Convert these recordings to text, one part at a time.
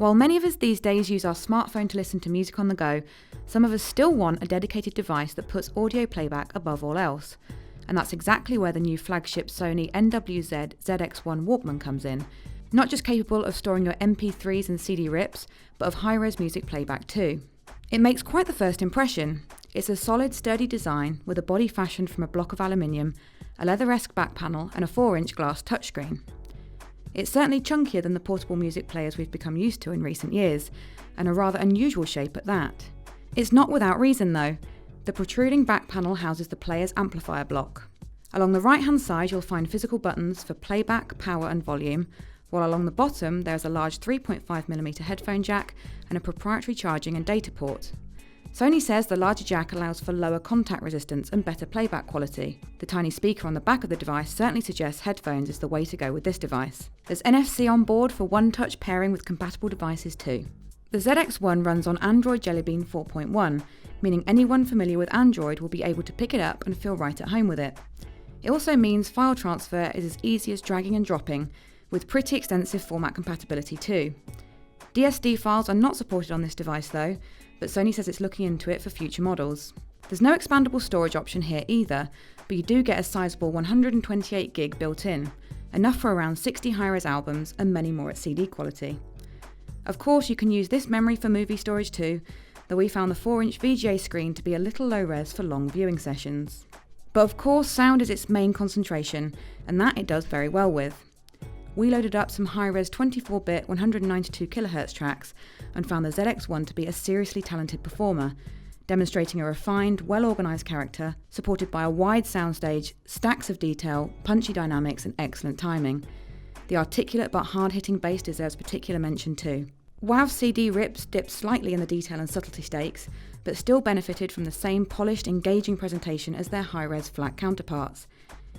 While many of us these days use our smartphone to listen to music on the go, some of us still want a dedicated device that puts audio playback above all else. And that's exactly where the new flagship Sony NWZ-ZX1 Walkman comes in. Not just capable of storing your MP3s and CD rips, but of high-res music playback too. It makes quite the first impression. It's a solid, sturdy design with a body fashioned from a block of aluminium, a leather-esque back panel and a 4-inch glass touchscreen. It's certainly chunkier than the portable music players we've become used to in recent years, and a rather unusual shape at that. It's not without reason though. The protruding back panel houses the player's amplifier block. Along the right-hand side you'll find physical buttons for playback, power and volume, while along the bottom there is a large 3.5mm headphone jack and a proprietary charging and data port. Sony says the larger jack allows for lower contact resistance and better playback quality. The tiny speaker on the back of the device certainly suggests headphones is the way to go with this device. There's NFC on board for one-touch pairing with compatible devices too. The ZX1 runs on Android Jelly Bean 4.1, meaning anyone familiar with Android will be able to pick it up and feel right at home with it. It also means file transfer is as easy as dragging and dropping, with pretty extensive format compatibility too. DSD files are not supported on this device though, but Sony says it's looking into it for future models. There's no expandable storage option here either, but you do get a sizable 128GB built in, enough for around 60 high-res albums and many more at CD quality. Of course you can use this memory for movie storage too, though we found the 4-inch VGA screen to be a little low res for long viewing sessions. But of course sound is its main concentration, and that it does very well with. We loaded up some high-res 24-bit 192kHz tracks and found the ZX1 to be a seriously talented performer, demonstrating a refined, well-organised character, supported by a wide soundstage, stacks of detail, punchy dynamics and excellent timing. The articulate but hard-hitting bass deserves particular mention too. WAV CD rips dipped slightly in the detail and subtlety stakes, but still benefited from the same polished, engaging presentation as their high-res flat counterparts.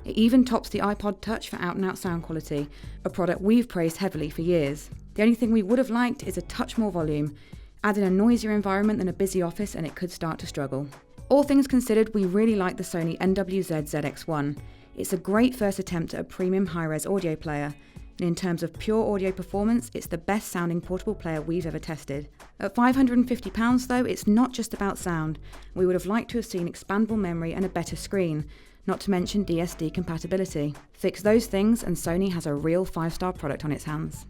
It even tops the iPod Touch for out-and-out sound quality, a product we've praised heavily for years. The only thing we would have liked is a touch more volume. Add in a noisier environment than a busy office and it could start to struggle. All things considered, we really like the Sony NWZ-ZX1. It's a great first attempt at a premium high-res audio player, and in terms of pure audio performance, it's the best sounding portable player we've ever tested. At £550 though, it's not just about sound. We would have liked to have seen expandable memory and a better screen, not to mention DSD compatibility. Fix those things and Sony has a real 5-star product on its hands.